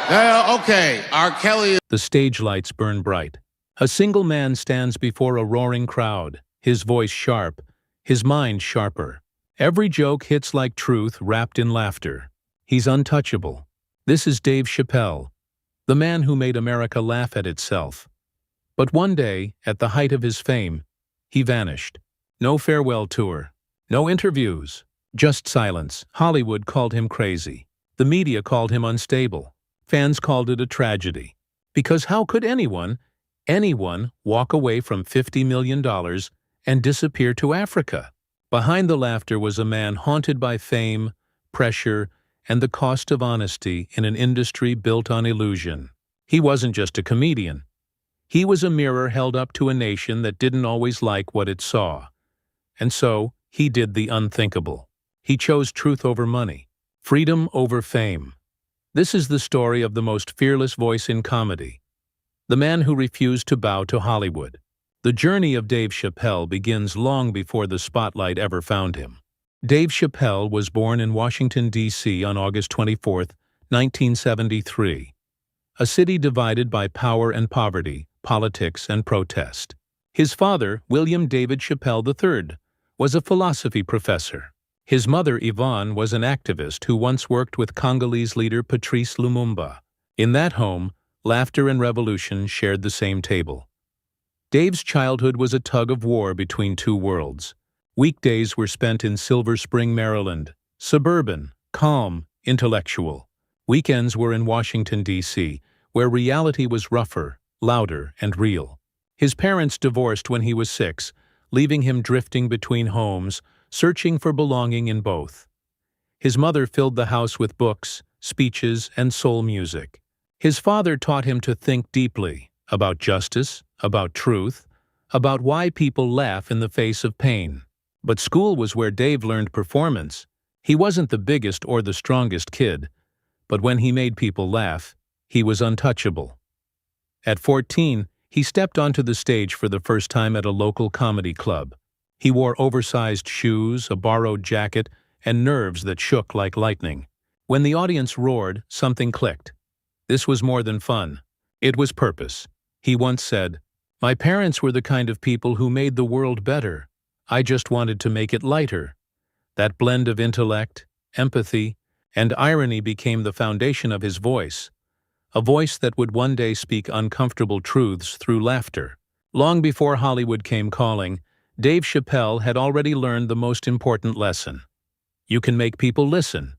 Okay, R. Kelly. The stage lights burn bright. A single man stands before a roaring crowd, his voice sharp, his mind sharper. Every joke hits like truth wrapped in laughter. He's untouchable. This is Dave Chappelle, the man who made America laugh at itself. But one day, at the height of his fame, he vanished. No farewell tour, no interviews, just silence. Hollywood called him crazy. The media called him unstable. Fans called it a tragedy. Because how could anyone walk away from $50 million and disappear to Africa? Behind the laughter was a man haunted by fame, pressure, and the cost of honesty in an industry built on illusion. He wasn't just a comedian. He was a mirror held up to a nation that didn't always like what it saw. And so, he did the unthinkable. He chose truth over money, freedom over fame. This is the story of the most fearless voice in comedy, the man who refused to bow to Hollywood. The journey of Dave Chappelle begins long before the spotlight ever found him. Dave Chappelle was born in Washington, D.C. on August 24, 1973, a city divided by power and poverty, politics and protest. His father, William David Chappelle III, was a philosophy professor. His mother, Yvonne, was an activist who once worked with Congolese leader Patrice Lumumba. In that home, laughter and revolution shared the same table. Dave's childhood was a tug-of-war between two worlds. Weekdays were spent in Silver Spring, Maryland, suburban, calm, intellectual. Weekends were in Washington, D.C., where reality was rougher, louder, and real. His parents divorced when he was 6, leaving him drifting between homes, searching for belonging in both. His mother filled the house with books, speeches, and soul music. His father taught him to think deeply about justice, about truth, about why people laugh in the face of pain. But school was where Dave learned performance. He wasn't the biggest or the strongest kid, but when he made people laugh, he was untouchable. At 14, he stepped onto the stage for the first time at a local comedy club. He wore oversized shoes, a borrowed jacket, and nerves that shook like lightning. When the audience roared, something clicked. This was more than fun. It was purpose. He once said, "My parents were the kind of people who made the world better. I just wanted to make it lighter." That blend of intellect, empathy, and irony became the foundation of his voice, a voice that would one day speak uncomfortable truths through laughter. Long before Hollywood came calling, Dave Chappelle had already learned the most important lesson. You can make people listen,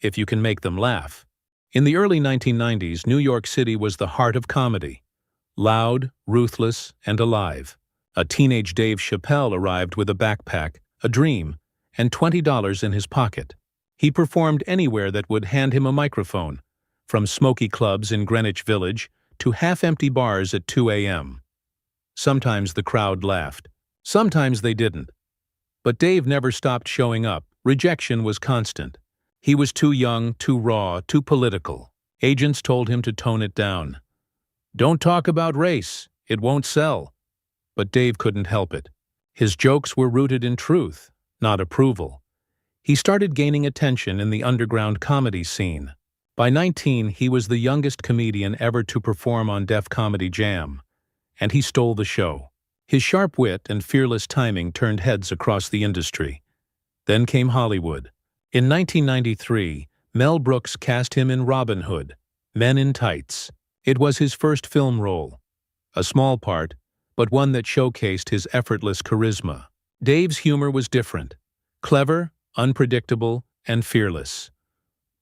if you can make them laugh. In the early 1990s, New York City was the heart of comedy. Loud, ruthless, and alive. A teenage Dave Chappelle arrived with a backpack, a dream, and $20 in his pocket. He performed anywhere that would hand him a microphone, from smoky clubs in Greenwich Village to half-empty bars at 2 a.m. Sometimes the crowd laughed. Sometimes they didn't. But Dave never stopped showing up. Rejection was constant. He was too young, too raw, too political. Agents told him to tone it down. Don't talk about race. It won't sell. But Dave couldn't help it. His jokes were rooted in truth, not approval. He started gaining attention in the underground comedy scene. By 19, he was the youngest comedian ever to perform on Def Comedy Jam, and he stole the show. His sharp wit and fearless timing turned heads across the industry. Then came Hollywood. In 1993, Mel Brooks cast him in Robin Hood, Men in Tights. It was his first film role. A small part, but one that showcased his effortless charisma. Dave's humor was different. Clever, unpredictable, and fearless.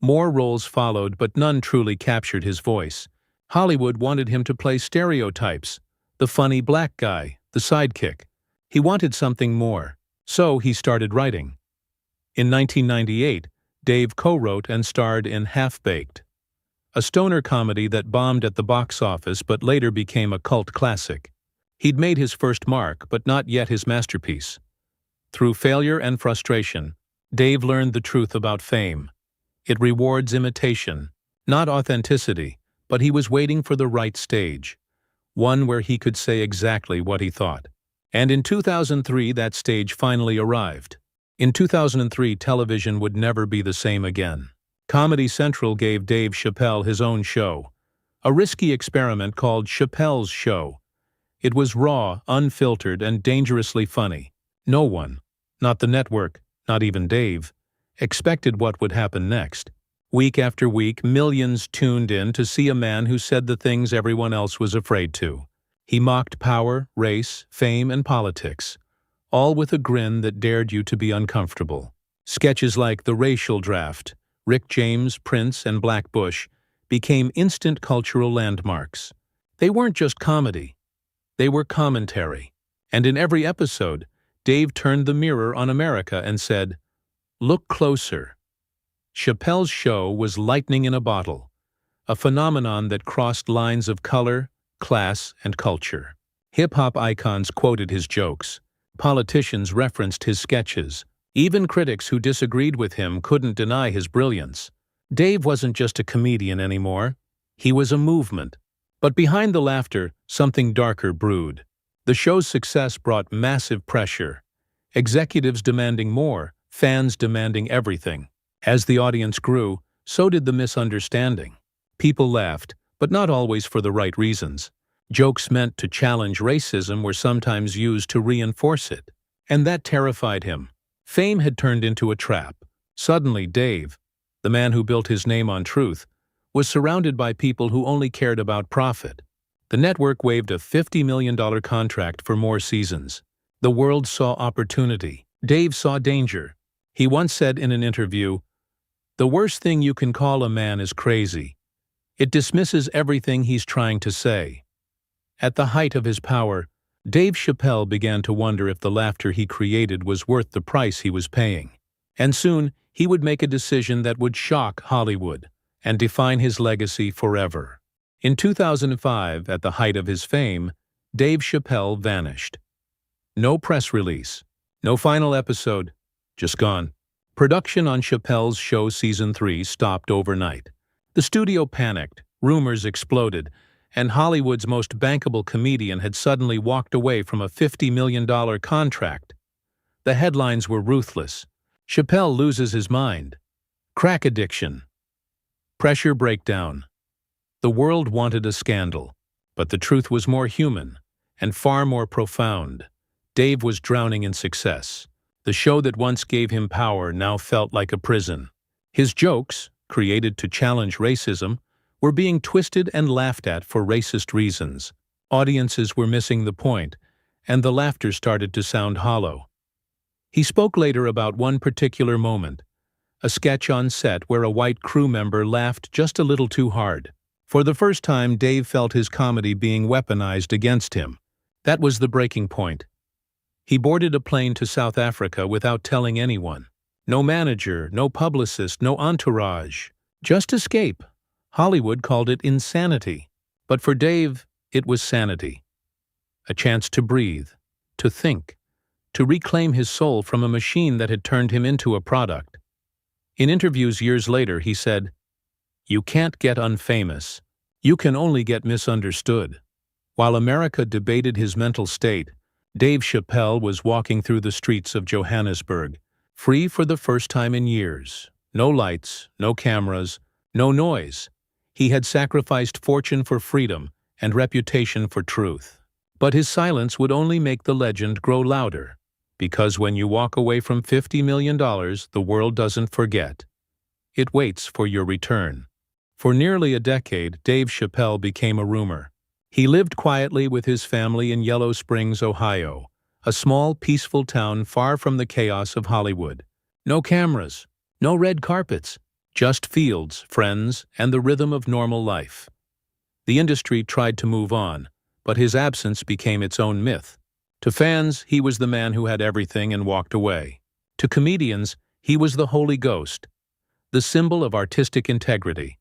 More roles followed, but none truly captured his voice. Hollywood wanted him to play stereotypes. The funny black guy, the sidekick. He wanted something more, so he started writing. In 1998, Dave co-wrote and starred in Half-Baked, a stoner comedy that bombed at the box office but later became a cult classic. He'd made his first mark, but not yet his masterpiece. Through failure and frustration, Dave learned the truth about fame. It rewards imitation, not authenticity, but he was waiting for the right stage. One where he could say exactly what he thought. And in 2003, that stage finally arrived. In 2003, television would never be the same again. Comedy Central gave Dave Chappelle his own show, a risky experiment called Chappelle's Show. It was raw, unfiltered, and dangerously funny. No one, not the network, not even Dave, expected what would happen next. Week after week, millions tuned in to see a man who said the things everyone else was afraid to. He mocked power, race, fame, and politics, all with a grin that dared you to be uncomfortable. Sketches like The Racial Draft, Rick James, Prince, and Black Bush became instant cultural landmarks. They weren't just comedy. They were commentary. And in every episode, Dave turned the mirror on America and said, "Look closer." Chappelle's show was lightning in a bottle, a phenomenon that crossed lines of color, class, and culture. Hip-hop icons quoted his jokes. Politicians referenced his sketches. Even critics who disagreed with him couldn't deny his brilliance. Dave wasn't just a comedian anymore. He was a movement. But behind the laughter, something darker brewed. The show's success brought massive pressure. Executives demanding more, fans demanding everything. As the audience grew, so did the misunderstanding. People laughed, but not always for the right reasons. Jokes meant to challenge racism were sometimes used to reinforce it. And that terrified him. Fame had turned into a trap. Suddenly, Dave, the man who built his name on truth, was surrounded by people who only cared about profit. The network waved a $50 million contract for more seasons. The world saw opportunity. Dave saw danger. He once said in an interview, "The worst thing you can call a man is crazy. It dismisses everything he's trying to say." At the height of his power, Dave Chappelle began to wonder if the laughter he created was worth the price he was paying. And soon, he would make a decision that would shock Hollywood and define his legacy forever. In 2005, at the height of his fame, Dave Chappelle vanished. No press release, no final episode, just gone. Production on Chappelle's Show Season 3 stopped overnight. The studio panicked, rumors exploded, and Hollywood's most bankable comedian had suddenly walked away from a $50 million contract. The headlines were ruthless. Chappelle loses his mind. Crack addiction. Pressure breakdown. The world wanted a scandal, but the truth was more human and far more profound. Dave was drowning in success. The show that once gave him power now felt like a prison. His jokes, created to challenge racism, were being twisted and laughed at for racist reasons. Audiences were missing the point, and the laughter started to sound hollow. He spoke later about one particular moment, a sketch on set where a white crew member laughed just a little too hard. For the first time, Dave felt his comedy being weaponized against him. That was the breaking point. He boarded a plane to South Africa without telling anyone. No manager, no publicist, no entourage. Just escape. Hollywood called it insanity. But for Dave, it was sanity. A chance to breathe, to think, to reclaim his soul from a machine that had turned him into a product. In interviews years later, he said, "You can't get unfamous. You can only get misunderstood." While America debated his mental state, Dave Chappelle was walking through the streets of Johannesburg, free for the first time in years. No lights, no cameras, no noise. He had sacrificed fortune for freedom and reputation for truth. But his silence would only make the legend grow louder, because when you walk away from $50 million, the world doesn't forget. It waits for your return. For nearly a decade, Dave Chappelle became a rumor. He lived quietly with his family in Yellow Springs, Ohio, a small, peaceful town far from the chaos of Hollywood. No cameras, no red carpets, just fields, friends, and the rhythm of normal life. The industry tried to move on, but his absence became its own myth. To fans, he was the man who had everything and walked away. To comedians, he was the Holy Ghost, the symbol of artistic integrity.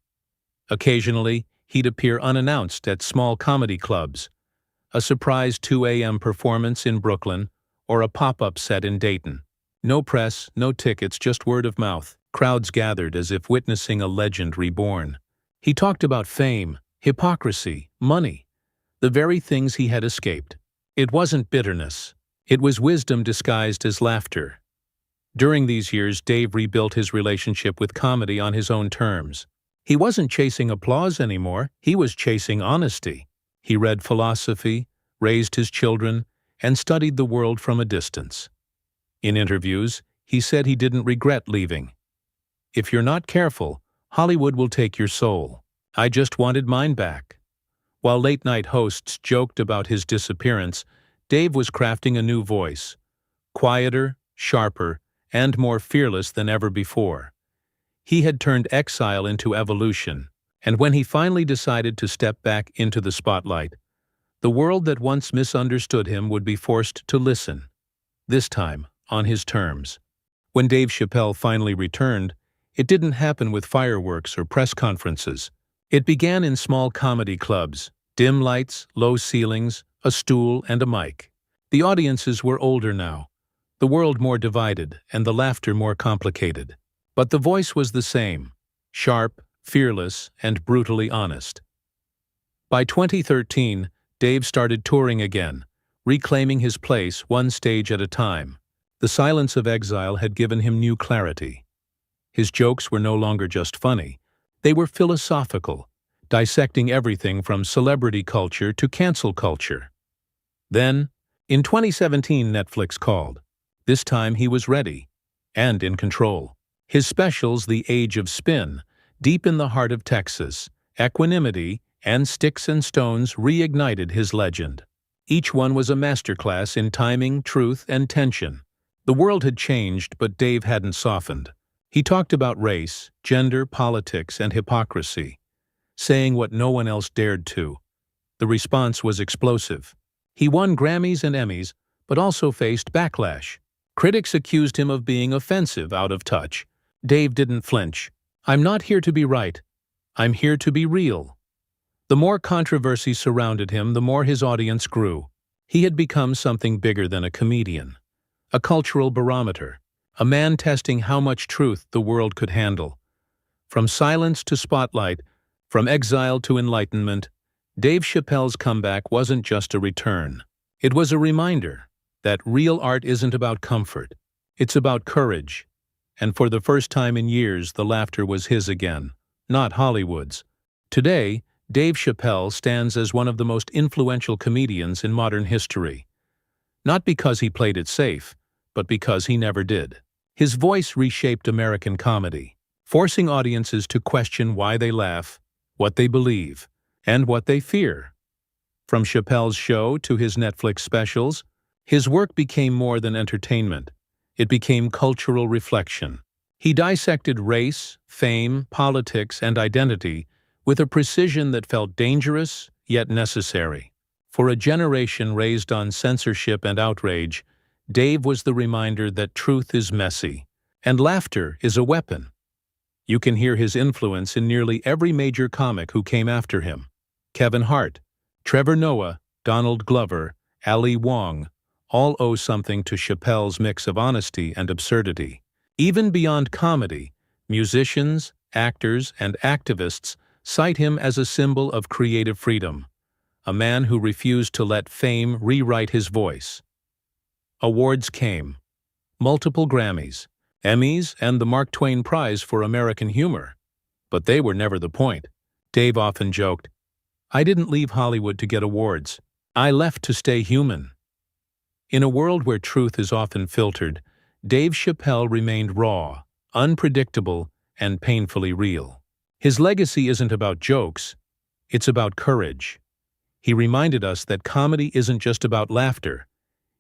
Occasionally, he'd appear unannounced at small comedy clubs, a surprise 2 a.m. performance in Brooklyn, or a pop-up set in Dayton. No press, no tickets, just word of mouth. Crowds gathered as if witnessing a legend reborn. He talked about fame, hypocrisy, money, the very things he had escaped. It wasn't bitterness. It was wisdom disguised as laughter. During these years, Dave rebuilt his relationship with comedy on his own terms. He wasn't chasing applause anymore, he was chasing honesty. He read philosophy, raised his children, and studied the world from a distance. In interviews, he said he didn't regret leaving. "If you're not careful, Hollywood will take your soul. I just wanted mine back." While late-night hosts joked about his disappearance, Dave was crafting a new voice, quieter, sharper, and more fearless than ever before. He had turned exile into evolution, and when he finally decided to step back into the spotlight, the world that once misunderstood him would be forced to listen, this time on his terms. When Dave Chappelle finally returned, it didn't happen with fireworks or press conferences. It began in small comedy clubs, dim lights, low ceilings, a stool, and a mic. The audiences were older now, the world more divided, and the laughter more complicated. But the voice was the same, sharp, fearless, and brutally honest. By 2013, Dave started touring again, reclaiming his place one stage at a time. The silence of exile had given him new clarity. His jokes were no longer just funny, they were philosophical, dissecting everything from celebrity culture to cancel culture. Then, in 2017, Netflix called. This time he was ready, and in control. His specials, The Age of Spin, Deep in the Heart of Texas, Equanimity, and Sticks and Stones reignited his legend. Each one was a masterclass in timing, truth, and tension. The world had changed, but Dave hadn't softened. He talked about race, gender, politics, and hypocrisy, saying what no one else dared to. The response was explosive. He won Grammys and Emmys, but also faced backlash. Critics accused him of being offensive, out of touch. Dave didn't flinch. "I'm not here to be right. I'm here to be real." The more controversy surrounded him, the more his audience grew. He had become something bigger than a comedian, a cultural barometer, a man testing how much truth the world could handle. From silence to spotlight, from exile to enlightenment, Dave Chappelle's comeback wasn't just a return. It was a reminder that real art isn't about comfort, it's about courage. And for the first time in years, the laughter was his again, not Hollywood's. Today, Dave Chappelle stands as one of the most influential comedians in modern history. Not because he played it safe, but because he never did. His voice reshaped American comedy, forcing audiences to question why they laugh, what they believe, and what they fear. From Chappelle's show to his Netflix specials, his work became more than entertainment. It became cultural reflection. He dissected race, fame, politics, and identity with a precision that felt dangerous, yet necessary. For a generation raised on censorship and outrage, Dave was the reminder that truth is messy, and laughter is a weapon. You can hear his influence in nearly every major comic who came after him. Kevin Hart, Trevor Noah, Donald Glover, Ali Wong, all owe something to Chappelle's mix of honesty and absurdity. Even beyond comedy, musicians, actors, and activists cite him as a symbol of creative freedom, a man who refused to let fame rewrite his voice. Awards came. Multiple Grammys, Emmys, and the Mark Twain Prize for American Humor. But they were never the point. Dave often joked, "I didn't leave Hollywood to get awards. I left to stay human." In a world where truth is often filtered, Dave Chappelle remained raw, unpredictable, and painfully real. His legacy isn't about jokes, it's about courage. He reminded us that comedy isn't just about laughter,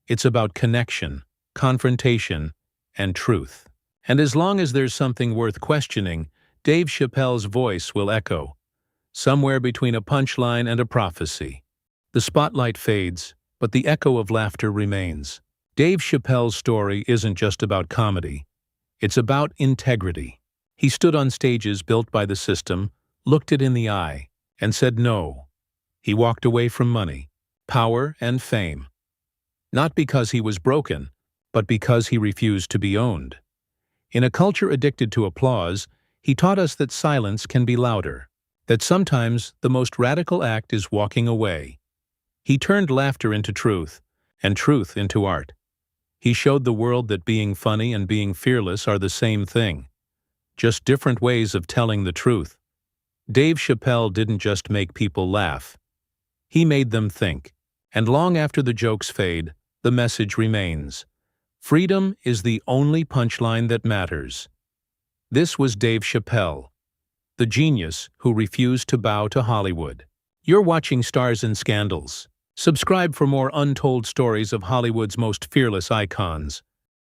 it's about connection, confrontation, and truth. And as long as there's something worth questioning, Dave Chappelle's voice will echo, somewhere between a punchline and a prophecy. The spotlight fades, but the echo of laughter remains. Dave Chappelle's story isn't just about comedy. It's about integrity. He stood on stages built by the system, looked it in the eye, and said no. He walked away from money, power, and fame. Not because he was broken, but because he refused to be owned. In a culture addicted to applause, he taught us that silence can be louder, that sometimes the most radical act is walking away. He turned laughter into truth, and truth into art. He showed the world that being funny and being fearless are the same thing, just different ways of telling the truth. Dave Chappelle didn't just make people laugh. He made them think. And long after the jokes fade, the message remains. Freedom is the only punchline that matters. This was Dave Chappelle, the genius who refused to bow to Hollywood. You're watching Stars and Scandals. Subscribe for more untold stories of Hollywood's most fearless icons.